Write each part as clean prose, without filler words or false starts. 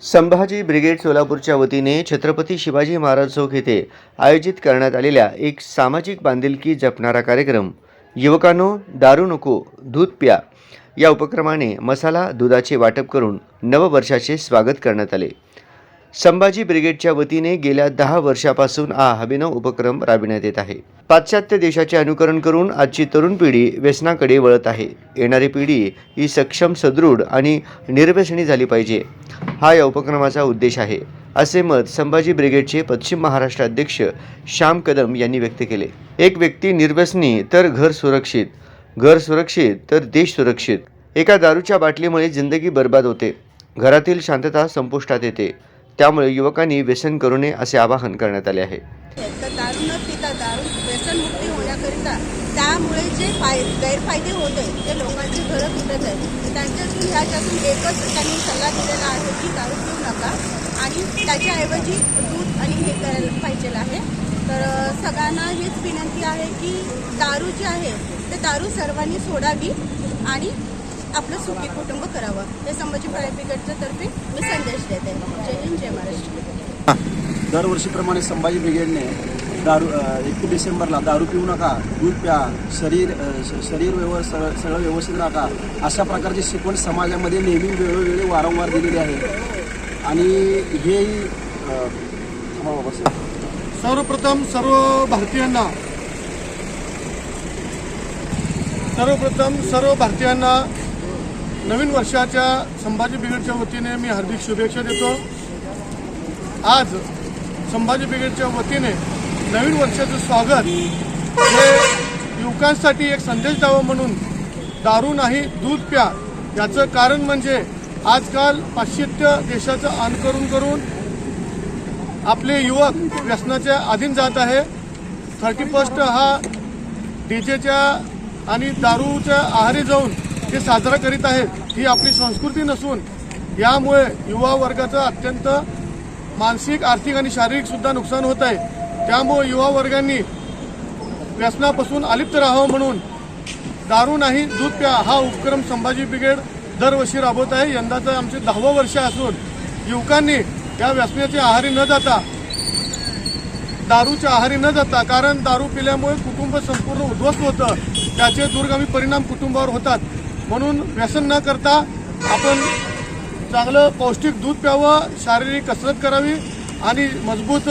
Sambhaji brigade सोलापूरच्या वतीने छत्रपती शिवाजी महाराज चौक येथे आयोजित करण्यात आलेल्या एक सामाजिक बांधिलकी जपणारा कार्यक्रम युवकांनो दारू नको दूध प्या या उपक्रमाने मसाला दुधाचे वाटप करून नववर्षाचे स्वागत करण्यात आले। संभाजी ब्रिगेडच्या वतीने गेल्या 10 वर्षापासून हा अभिनव उपक्रम राबविण्यात येत आहे। पाश्चात्य देशाचे अनुकरण करून आजची तरुण पिढी व्यसनाकडे वळत आहे। येणारी पिढी ही सक्षम, सदृढ आणि निर्व्यसनी झाली पाहिजे, हा या उपक्रमाचा उद्देश आहे, असे मत संभाजी ब्रिगेडचे पश्चिम महाराष्ट्र अध्यक्ष श्याम कदम यांनी व्यक्त केले। एक व्यक्ती निर्व्यसनी तर घर सुरक्षित, घर सुरक्षित तर देश सुरक्षित। एका दारूच्या बाटलीमुळे जिंदगी बर्बाद होते, घरातील शांतता संपुष्टात येते। त्यामुळे युवकांनी व्यसन करू नये असे आवाहन करण्यात आले आहे। दारू न पिता दारू व्यसनमुक्ती होण्याकरिता त्यामुळे जे गैरफायदे होते ते लोकांची घरं तुटत आहेत, त्यांच्यातून ह्याच्यातून एकच त्यांनी सल्ला दिलेला आहे की दारू पिऊ नका आणि त्याच्याऐवजी दूध आणि हे करायला पाहिजे आहे। तर सगळ्यांना हीच विनंती आहे की दारू जी आहे ते दारू सर्वांनी सोडावी आणि आपलं सुखी कुटुंब करावं, हे संभाजी ब्रिगेडच्या तर्फे मी संदेश देते। जय हिंद, जय महाराष्ट्र। दरवर्षीप्रमाणे संभाजी ब्रिगेडने 1 डिसेंबरला दारू पिऊ नका, दूध प्या, शरीर सगळं व्यवस्थित राखा, अशा प्रकारची शिकवण समाजामध्ये नेहमी वेळोवेळी वारंवार दिलेली आहे। आणि हे सर्वप्रथम सर्व भारतीयांना नवीन वर्षाच्या संभाजी ब्रिगेडच्या वतीने मी हार्दिक शुभेच्छा देतो। आज संभाजी ब्रिगेडच्या वतीने नवीन वर्षाचं स्वागत हे युवकांसाठी एक संदेश द्यावा म्हणून दारू नाही दूध प्या याचं कारण म्हणजे आजकाल पाश्चात्य देशाचं अनुकरण करून आपले युवक व्यसनाच्या अधीन जात आहे। 31 हा डीजेच्या आणि दारूच्या आहारी जाऊन ते साजरा करीत आहेत, ही आपली संस्कृती नसून यामुळे युवा वर्गाचं अत्यंत मानसिक, आर्थिक आणि शारीरिक सुद्धा नुकसान होत आहे। त्यामुळे युवा वर्गांनी व्यसनापासून अलिप्त राहावं म्हणून दारू नाही दूध प्या हा उपक्रम संभाजी ब्रिगेड दरवर्षी राबवत आहे। यंदाचं आमचे 10वं वर्ष असून युवकांनी या व्यसनाच्या आहारी न जाता, दारूच्या आहारी न जाता, कारण दारू पिल्यामुळे कुटुंब संपूर्ण उद्ध्वस्त होतं, त्याचे दूरगामी परिणाम कुटुंबावर होतात। म्हणून व्यसन न करता आपण चांगलं पौष्टिक दूध प्यावं, शारीरिक कसरत करावी आणि मजबूत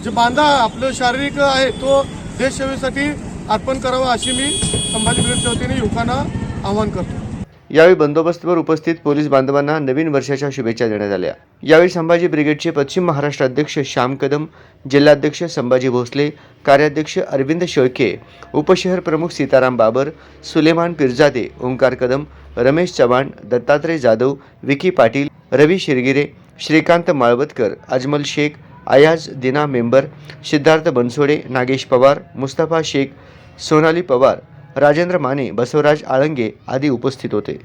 जे बांधा आपलं शारीरिक आहे तो देशसेवेसाठी अर्पण करावा, अशी मी संभाजी ब्रिगेडच्या वतीने युवकांना आवाहन करतो। यावेळी बंदोबस्तावर उपस्थित पोलीस बांधवांना नवीन वर्षाच्या शुभेच्छा देण्यात आल्या। यावेळी संभाजी ब्रिगेडचे पश्चिम महाराष्ट्र अध्यक्ष श्याम कदम, जिल्हाध्यक्ष संभाजी भोसले, कार्याध्यक्ष अरविंद शेळके, उपशहर प्रमुख सीताराम बाबर, सुलेमान पिरजादे, ओंकार कदम, रमेश चव्हाण, दत्तात्रय जाधव, विकी पाटील, रवी शिरगिरे, श्रीकांत माळवतकर, अजमल शेख, अयाज दिना मेंबर, सिद्धार्थ बनसोडे, नागेश पवार, मुस्तफा शेख, सोनाली पवार, राजेंद्र माने, बसवराज आळंगे आदी उपस्थित होते।